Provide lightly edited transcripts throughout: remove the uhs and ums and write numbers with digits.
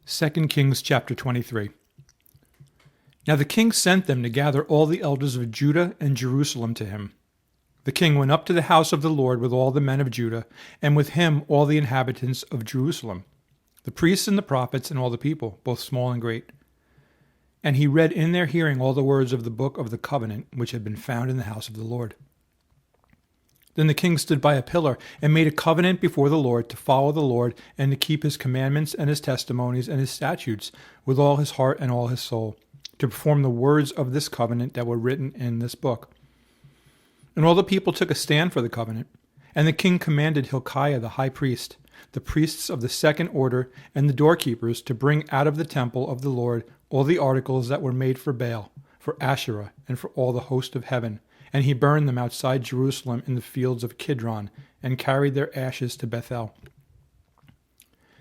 2 Kings chapter 23. Now the king sent them to gather all the elders of Judah and Jerusalem to him. The king went up to the house of the Lord with all the men of Judah, and with him all the inhabitants of Jerusalem, the priests and the prophets and all the people, both small and great. And he read in their hearing all the words of the book of the covenant which had been found in the house of the Lord. Then the king stood by a pillar and made a covenant before the Lord to follow the Lord and to keep his commandments and his testimonies and his statutes with all his heart and all his soul, to perform the words of this covenant that were written in this book. And all the people took a stand for the covenant. And the king commanded Hilkiah the high priest, the priests of the second order, and the doorkeepers to bring out of the temple of the Lord all the articles that were made for Baal, for Asherah, and for all the host of heaven. And he burned them outside Jerusalem in the fields of Kidron, and carried their ashes to Bethel.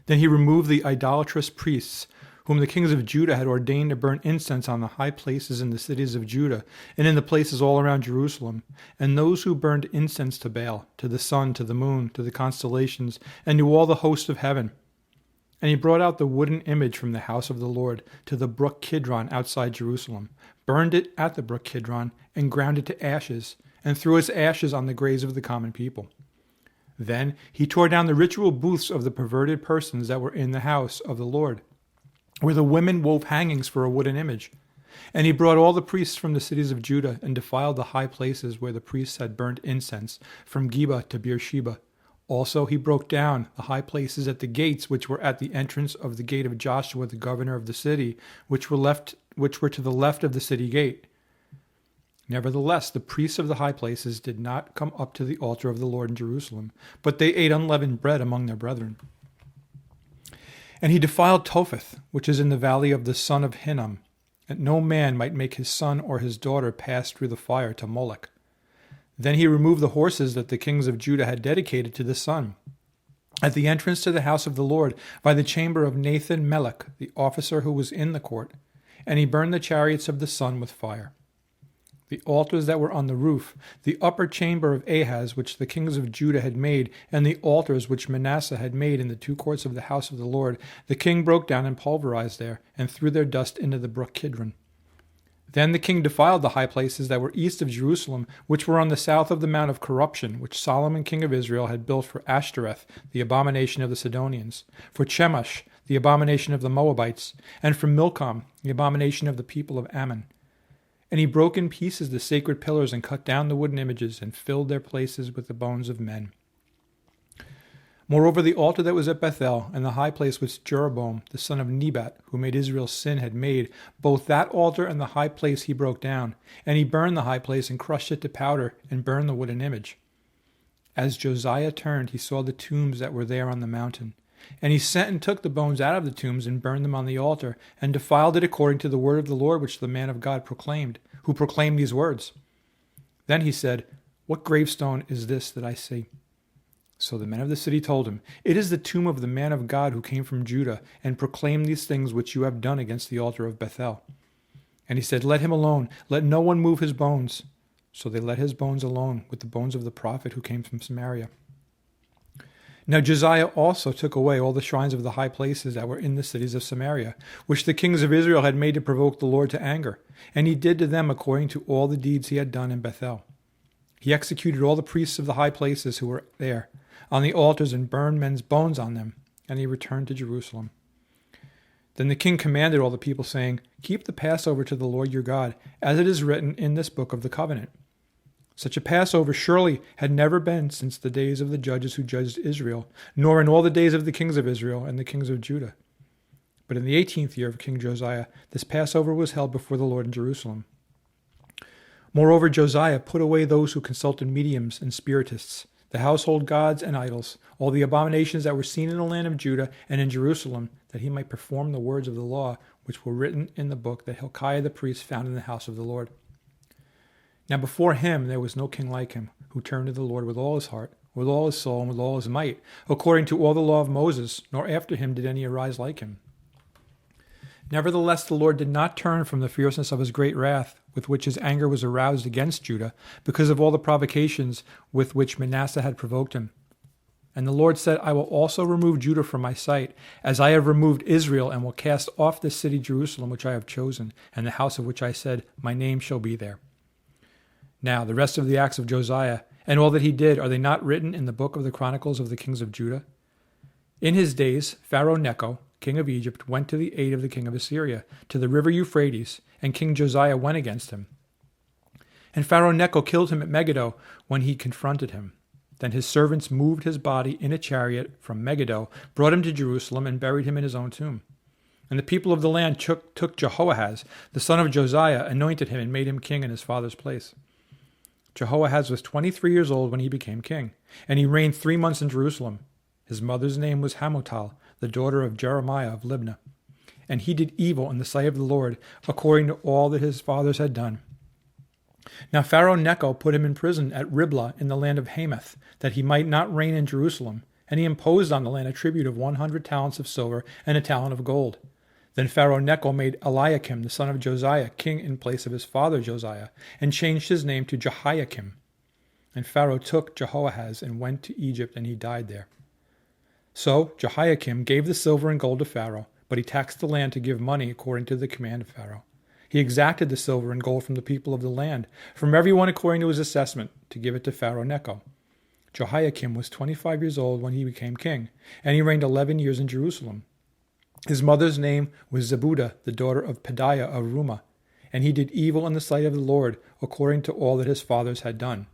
Then he removed the idolatrous priests, whom the kings of Judah had ordained to burn incense on the high places in the cities of Judah, and in the places all around Jerusalem, and those who burned incense to Baal, to the sun, to the moon, to the constellations, and to all the host of heaven. And he brought out the wooden image from the house of the Lord to the brook Kidron outside Jerusalem, burned it at the brook Kidron, and ground it to ashes, and threw its ashes on the graves of the common people. Then he tore down the ritual booths of the perverted persons that were in the house of the Lord, where the women wove hangings for a wooden image. And he brought all the priests from the cities of Judah and defiled the high places where the priests had burned incense, from Geba to Beersheba. Also he broke down the high places at the gates which were at the entrance of the gate of Joshua the governor of the city, which were to the left of the city gate. Nevertheless, the priests of the high places did not come up to the altar of the Lord in Jerusalem, but they ate unleavened bread among their brethren. And he defiled Topheth, which is in the valley of the son of Hinnom, that no man might make his son or his daughter pass through the fire to Molech. Then he removed the horses that the kings of Judah had dedicated to the sun, at the entrance to the house of the Lord, by the chamber of Nathan Melech, the officer who was in the court, and he burned the chariots of the sun with fire. The altars that were on the roof, the upper chamber of Ahaz, which the kings of Judah had made, and the altars which Manasseh had made in the two courts of the house of the Lord, the king broke down and pulverized there, and threw their dust into the brook Kidron. Then the king defiled the high places that were east of Jerusalem, which were on the south of the Mount of Corruption, which Solomon king of Israel had built for Ashtoreth, the abomination of the Sidonians, for Chemosh, the abomination of the Moabites, and for Milcom, the abomination of the people of Ammon. And he broke in pieces the sacred pillars and cut down the wooden images and filled their places with the bones of men. Moreover, the altar that was at Bethel and the high place which Jeroboam, the son of Nebat, who made Israel sin, had made, both that altar and the high place he broke down. And he burned the high place and crushed it to powder and burned the wooden image. As Josiah turned, he saw the tombs that were there on the mountain. And he sent and took the bones out of the tombs and burned them on the altar, and defiled it according to the word of the Lord which the man of God proclaimed, who proclaimed these words. Then he said, "What gravestone is this that I see?" So the men of the city told him, "It is the tomb of the man of God who came from Judah, and proclaimed these things which you have done against the altar of Bethel." And he said, "Let him alone, let no one move his bones." So they let his bones alone, with the bones of the prophet who came from Samaria. Now Josiah also took away all the shrines of the high places that were in the cities of Samaria, which the kings of Israel had made to provoke the Lord to anger, and he did to them according to all the deeds he had done in Bethel. He executed all the priests of the high places who were there on the altars and burned men's bones on them, and he returned to Jerusalem. Then the king commanded all the people, saying, "Keep the Passover to the Lord your God, as it is written in this book of the covenant." Such a Passover surely had never been since the days of the judges who judged Israel, nor in all the days of the kings of Israel and the kings of Judah. But in the 18th year of King Josiah, this Passover was held before the Lord in Jerusalem. Moreover, Josiah put away those who consulted mediums and spiritists, the household gods and idols, all the abominations that were seen in the land of Judah and in Jerusalem, that he might perform the words of the law which were written in the book that Hilkiah the priest found in the house of the Lord. Now before him there was no king like him, who turned to the Lord with all his heart, with all his soul, and with all his might, according to all the law of Moses, nor after him did any arise like him. Nevertheless, the Lord did not turn from the fierceness of his great wrath, with which his anger was aroused against Judah, because of all the provocations with which Manasseh had provoked him. And the Lord said, I will also remove Judah from my sight, as I have removed Israel, and will cast off this city Jerusalem which I have chosen, and the house of which I said, my name shall be there. Now the rest of the acts of Josiah, and all that he did, are they not written in the book of the Chronicles of the kings of Judah? In his days, Pharaoh Necho, king of Egypt, went to the aid of the king of Assyria, to the river Euphrates, and King Josiah went against him. And Pharaoh Necho killed him at Megiddo when he confronted him. Then his servants moved his body in a chariot from Megiddo, brought him to Jerusalem, and buried him in his own tomb. And the people of the land took Jehoahaz, the son of Josiah, anointed him, and made him king in his father's place. Jehoahaz was 23 years old when he became king, and he reigned 3 months in Jerusalem. His mother's name was Hamutal, the daughter of Jeremiah of Libnah. And he did evil in the sight of the Lord, according to all that his fathers had done. Now Pharaoh Necho put him in prison at Riblah in the land of Hamath, that he might not reign in Jerusalem, and he imposed on the land a tribute of 100 talents of silver and a talent of gold. Then Pharaoh Necho made Eliakim, the son of Josiah, king in place of his father Josiah, and changed his name to Jehoiakim. And Pharaoh took Jehoahaz and went to Egypt, and he died there. So Jehoiakim gave the silver and gold to Pharaoh, but he taxed the land to give money according to the command of Pharaoh. He exacted the silver and gold from the people of the land, from everyone according to his assessment, to give it to Pharaoh Necho. Jehoiakim was 25 years old when he became king, and he reigned 11 years in Jerusalem. His mother's name was Zebudah, the daughter of Pedaiah of Rumah, and he did evil in the sight of the Lord, according to all that his fathers had done.